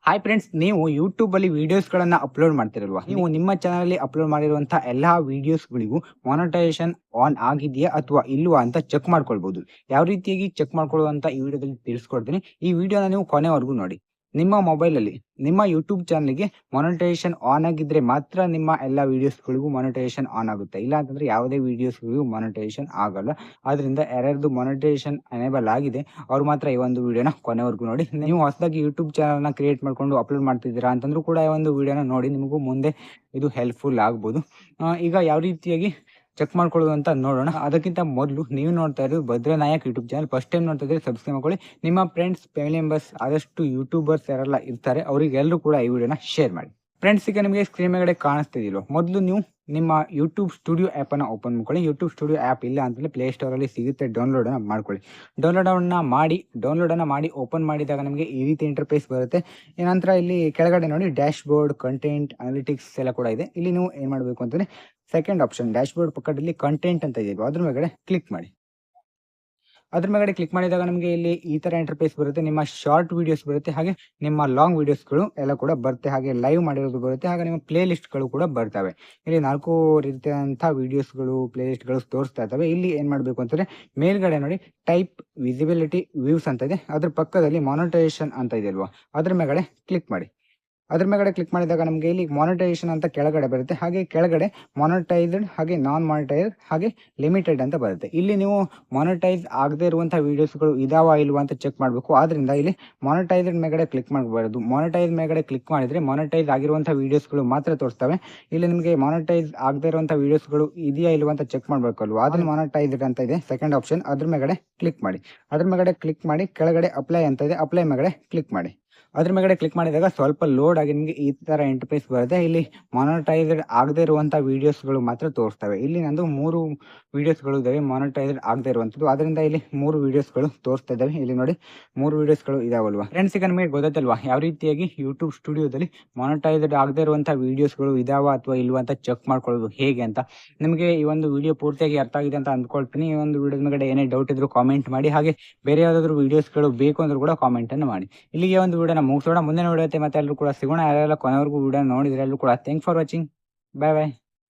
Hi friends, ನೀವು YouTube ಅಲ್ಲಿ ವಿಡಿಯೋಸ್ಗಳನ್ನ upload ಮಾಡ್ತಿರಲ್ವಾ? ನೀವು ನಿಮ್ಮ ಚಾನಲ್ ಅಲ್ಲಿ ಅಪ್ಲೋಡ್ ಮಾಡಿರುವಂತಹ ಎಲ್ಲಾ ವಿಡಿಯೋಸ್ಗಳಿಗೂ ಮಾನಿಟೈಸೇಷನ್ ಆನ್ ಆಗಿದೆಯಾ ಅಥವಾ ಇಲ್ವಾ ಅಂತ ಚೆಕ್ ಮಾಡ್ಕೊಳ್ಬಹುದು. ಯಾವ ರೀತಿಯಾಗಿ ಚೆಕ್ ಮಾಡ್ಕೊಳ್ಳುವಂತ ಈ ವಿಡಿಯೋದಲ್ಲಿ ತಿಳಿಸ್ಕೊಡ್ತೀನಿ. ಈ ವಿಡಿಯೋನ ನೀವು ಕೊನೆವರೆಗೂ ನೋಡಿ. ನಿಮ್ಮ ಮೊಬೈಲ್ ಅಲ್ಲಿ ನಿಮ್ಮ ಯೂಟ್ಯೂಬ್ ಚಾನಲ್ಗೆ ಮಾನಿಟೈಸೇಷನ್ ಆನ್ ಆಗಿದ್ರೆ ಮಾತ್ರ ನಿಮ್ಮ ಎಲ್ಲಾ ವಿಡಿಯೋಸ್ಗಳಿಗೂ ಮಾನಿಟೈಸೇಷನ್ ಆನ್ ಆಗುತ್ತೆ. ಇಲ್ಲ ಅಂತಂದ್ರೆ ಯಾವುದೇ ವಿಡಿಯೋಸ್ಗಳಿಗೂ ಮಾನಿಟೈಸೇಷನ್ ಆಗಲ್ಲ. ಆದ್ರಿಂದ ಯಾರ್ಯಾರ್ದು ಮಾನಿಟೈಸೇಷನ್ ಎನೇಬಲ್ ಆಗಿದೆ ಅವ್ರು ಮಾತ್ರ ಈ ಒಂದು ವಿಡಿಯೋನ ಕೊನೆವರೆಗೂ ನೋಡಿ. ನೀವು ಹೊಸದಾಗಿ ಯೂಟ್ಯೂಬ್ ಚಾನಲ್ನ ಕ್ರಿಯೇಟ್ ಮಾಡ್ಕೊಂಡು ಅಪ್ಲೋಡ್ ಮಾಡ್ತಿದ್ದೀರಾ ಅಂತಂದ್ರೂ ಕೂಡ ಈ ಒಂದು ವಿಡಿಯೋನ ನೋಡಿ, ನಿಮಗೂ ಮುಂದೆ ಇದು ಹೆಲ್ಪ್ಫುಲ್ ಆಗ್ಬೋದು. ಈಗ ಯಾವ ರೀತಿಯಾಗಿ ಚೆಕ್ ಮಾಡ್ಕೊಳ್ಳೋದು ಅಂತ ನೋಡೋಣ. ಅದಕ್ಕಿಂತ ಮೊದಲು ನೀವು ನೋಡ್ತಾ ಇರೋದು ಭದ್ರನಾಯಕ್ ಯೂಟ್ಯೂಬ್ ಚಾನಲ್. ಫಸ್ಟ್ ಟೈಮ್ ನೋಡ್ತಾ ಇದ್ರೆ ಸಬ್ಸ್ಕ್ರೈಬ್ ಮಾಡ್ಕೊಳ್ಳಿ. ನಿಮ್ಮ ಫ್ರೆಂಡ್ಸ್, ಫ್ಯಾಮಿಲಿ ಮೆಂಬರ್ಸ್, ಆದಷ್ಟು ಯೂಟ್ಯೂಬರ್ಸ್ ಯಾರೆಲ್ಲ ಇರ್ತಾರೆ ಅವರಿಗೆಲ್ಲರೂ ಕೂಡ ಈ ವಿಡಿಯೋನ ಶೇರ್ ಮಾಡಿ. ಫ್ರೆಂಡ್ಸ್, ಈಗ ನಿಮಗೆ ಸ್ಕ್ರೀನ್ ಮೇಲ್ಗಡೆ ಕಾಣಿಸ್ತಿದಿಲ್ಲ, ಮೊದಲು ನೀವು ನಿಮ್ಮ ಯೂಟ್ಯೂಬ್ ಸ್ಟುಡಿಯೋ ಆ್ಯಪನ್ನು ಓಪನ್ ಮಾಡ್ಕೊಳ್ಳಿ. ಯೂಟ್ಯೂಬ್ ಸ್ಟುಡಿಯೋ ಆ್ಯಪ್ ಇಲ್ಲ ಅಂತಂದರೆ ಪ್ಲೇಸ್ಟೋರಲ್ಲಿ ಸಿಗುತ್ತೆ, ಡೌನ್ಲೋಡನ್ನು ಮಾಡ್ಕೊಳ್ಳಿ. ಡೌನ್ಲೋಡನ್ನು ಮಾಡಿ ಓಪನ್ ಮಾಡಿದಾಗ ನಿಮಗೆ ಈ ರೀತಿ ಇಂಟರ್ಫೇಸ್ ಬರುತ್ತೆ. ನಂತರ ಇಲ್ಲಿ ಕೆಳಗಡೆ ನೋಡಿ ಡ್ಯಾಶ್ ಬೋರ್ಡ್, ಕಂಟೆಂಟ್, ಅನಾಲಿಟಿಕ್ಸ್ ಎಲ್ಲ ಕೂಡ ಇದೆ. ಇಲ್ಲಿ ನೀವು ಏನು ಮಾಡಬೇಕು ಅಂತಂದರೆ ಸೆಕೆಂಡ್ ಆಪ್ಷನ್ ಡ್ಯಾಶ್ ಬೋರ್ಡ್ ಪಕ್ಕದಲ್ಲಿ ಕಂಟೆಂಟ್ ಅಂತ ಇದೆ, ಅದ್ರ ಮೇಲ್ಗಡೆ ಕ್ಲಿಕ್ ಮಾಡಿ. ಅದ್ರ ಮೇಲ್ಗಡೆ ಕ್ಲಿಕ್ ಮಾಡಿದಾಗ ನಮಗೆ ಇಲ್ಲಿ ಈ ತರ ಇಂಟರ್ಫೇಸ್ ಬರುತ್ತೆ. ನಿಮ್ಮ ಶಾರ್ಟ್ ವಿಡಿಯೋಸ್ ಬರುತ್ತೆ, ಹಾಗೆ ನಿಮ್ಮ ಲಾಂಗ್ ವಿಡಿಯೋಸ್ಗಳು ಎಲ್ಲ ಕೂಡ ಬರುತ್ತೆ, ಹಾಗೆ ಲೈವ್ ಮಾಡಿರೋದು ಬರುತ್ತೆ, ಹಾಗೆ ನಿಮ್ಮ ಪ್ಲೇ ಲಿಸ್ಟ್ಗಳು ಕೂಡ ಬರ್ತವೆ. ಇಲ್ಲಿ 4 ರೀತಿಯಾದಂತಹ ವಿಡಿಯೋಸ್ಗಳು, ಪ್ಲೇ ಲಿಸ್ಟ್ಗಳು ತೋರಿಸ್ತಾ ಇರ್ತವೆ. ಇಲ್ಲಿ ಏನು ಮಾಡಬೇಕು ಅಂತಂದರೆ ಮೇಲ್ಗಡೆ ನೋಡಿ ಟೈಪ್ ವಿಸಿಬಿಲಿಟಿ ವ್ಯೂಸ್ ಅಂತ ಇದೆ, ಅದ್ರ ಪಕ್ಕದಲ್ಲಿ ಮಾನಿಟೈಸೇಷನ್ ಅಂತ ಇದೆ ಅಲ್ವಾ, ಅದ್ರ ಮೇಲ್ಗಡೆ ಕ್ಲಿಕ್ ಮಾಡಿ. ಅದ್ರ ಮೇಲ್ಗಡೆ ಕ್ಲಿಕ್ ಮಾಡಿದಾಗ ನಮಗೆ ಇಲ್ಲಿ ಮಾನಿಟೈಸೇಷನ್ ಅಂತ ಕೆಳಗಡೆ ಬರುತ್ತೆ, ಹಾಗೆ ಕೆಳಗಡೆ ಮಾನಿಟೈಸ್ಡ್, ಹಾಗೆ ನಾನ್ ಮಾನಿಟೈಸ್ಡ್, ಹಾಗೆ ಲಿಮಿಟೆಡ್ ಅಂತ ಬರುತ್ತೆ. ಇಲ್ಲಿ ನೀವು ಮಾನಿಟೈಸ್ ಆಗದೆ ಇರುವಂತಹ ವಿಡಿಯೋಸ್ಗಳು ಇದಾವ ಇಲ್ವಾ ಅಂತ ಚೆಕ್ ಮಾಡಬೇಕು. ಆದ್ರಿಂದ ಇಲ್ಲಿ ಮಾನಿಟೈಸ್ಡ್ ಮೇಲ್ಗಡೆ ಕ್ಲಿಕ್ ಮಾಡಬಾರ್ದು. ಮಾನಿಟೈಸ್ ಮೇಲ್ಗಡೆ ಕ್ಲಿಕ್ ಮಾಡಿದ್ರೆ ಮಾನಿಟೈಸ್ ಆಗಿರುವಂತಹ ವಿಡಿಯೋಸ್ಗಳು ಮಾತ್ರ ತೋರಿಸ್ತವೆ. ಇಲ್ಲಿ ನಿಮಗೆ ಮಾನಿಟೈಸ್ ಆಗದೆ ಇರುವಂತಹ ವಿಡಿಯೋಸ್ಗಳು ಇದೆಯಾ ಇಲ್ವಾ ಅಂತ ಚೆಕ್ ಮಾಡಬೇಕಲ್ವಾ, ಅದನ್ನ ಮಾನಿಟೈಸ್ಡ್ ಅಂತ ಇದೆ ಸೆಕೆಂಡ್ ಆಪ್ಷನ್, ಅದ್ರ ಮೇಲ್ಗಡೆ ಕ್ಲಿಕ್ ಮಾಡಿ. ಅದ್ರ ಮೇಲ್ಗಡೆ ಕ್ಲಿಕ್ ಮಾಡಿ ಕೆಳಗಡೆ ಅಪ್ಲೈ ಅಂತ ಇದೆ, ಅಪ್ಲೈ ಮೇಲ್ಗಡೆ ಕ್ಲಿಕ್ ಮಾಡಿ. ಅದ್ರ ಮೇಲ್ಗಡೆ ಕ್ಲಿಕ್ ಮಾಡಿದಾಗ ಸ್ವಲ್ಪ ಲೋಡ್ ಆಗಿ ನಿಮಗೆ ಈ ತರ ಇಂಟರ್ಫೇಸ್ ಬರುತ್ತೆ. ಇಲ್ಲಿ ಮಾನಿಟೈಸ್ಡ್ ಆಗದೆ ಇರುವಂತಹ ವಿಡಿಯೋಸ್ಗಳು ಮಾತ್ರ ತೋರಿಸ್ತವೆ. ಇಲ್ಲಿ ನಂದು 3 ವಿಡಿಯೋಸ್ಗಳು ಇದಾವೆ ಮಾನಿಟೈಸ್ಡ್ ಆಗದೆ ಇರುವಂತದ್ದು, ಅದರಿಂದ ಇಲ್ಲಿ 3 ವಿಡಿಯೋಸ್ಗಳು ತೋರಿಸ್ತಾ ಇದ್ದಾವೆ. ಇಲ್ಲಿ ನೋಡಿ 3 ವಿಡಿಯೋಸ್ಗಳು ಇದಾವಲ್ವಾ. ಫ್ರೆಂಡ್ಸ್, ಈಗ ನಿಮಗೆ ಗೊತ್ತಲ್ವಾ ಯಾವ ರೀತಿಯಾಗಿ ಯೂಟ್ಯೂಬ್ ಸ್ಟುಡಿಯೋದಲ್ಲಿ ಮಾನಿಟೈಸ್ಡ್ ಆಗದೆ ಇರುವಂತಹ ವಿಡಿಯೋಸ್ಗಳು ಇದಾವ ಅಥವಾ ಇಲ್ವಾ ಅಂತ ಚೆಕ್ ಮಾಡ್ಕೊಳ್ಳೋದು ಹೇಗೆ ಅಂತ. ನಿಮಗೆ ಈ ಒಂದು ವಿಡಿಯೋ ಪೂರ್ತಿಯಾಗಿ ಅರ್ಥ ಆಗಿದೆ ಅಂತ ಅಂದ್ಕೊಳ್ತೀನಿ. ಈ ಒಂದು ವಿಡಿಯೋದ ಮೇಲೆ ಏನೇ ಡೌಟ್ ಇದ್ರು ಕಾಮೆಂಟ್ ಮಾಡಿ, ಹಾಗೆ ಬೇರೆ ಯಾವುದಾದ್ರೂ ವಿಡಿಯೋಸ್ಗಳು ಬೇಕು ಅಂದ್ರೂ ಕೂಡ ಕಾಮೆಂಟ್ ಅನ್ನು ಮಾಡಿ. ಇಲ್ಲಿಗೆ ಒಂದು ವಿಡಿಯೋನ ಮುಗಿಸೋಣ. ಮುಂದಿನ ವಿಡಿಯೋ ಮತ್ತೆ ಎಲ್ಲರೂ ಕೂಡ ಸಿಗೋಣ. ಯಾರೆಲ್ಲ ಕೊನೆವರೆಗೂ ವಿಡಿಯೋ ನೋಡಿದ್ರೆ ಎಲ್ಲರೂ ಕೂಡ thanks for watching. Bye bye.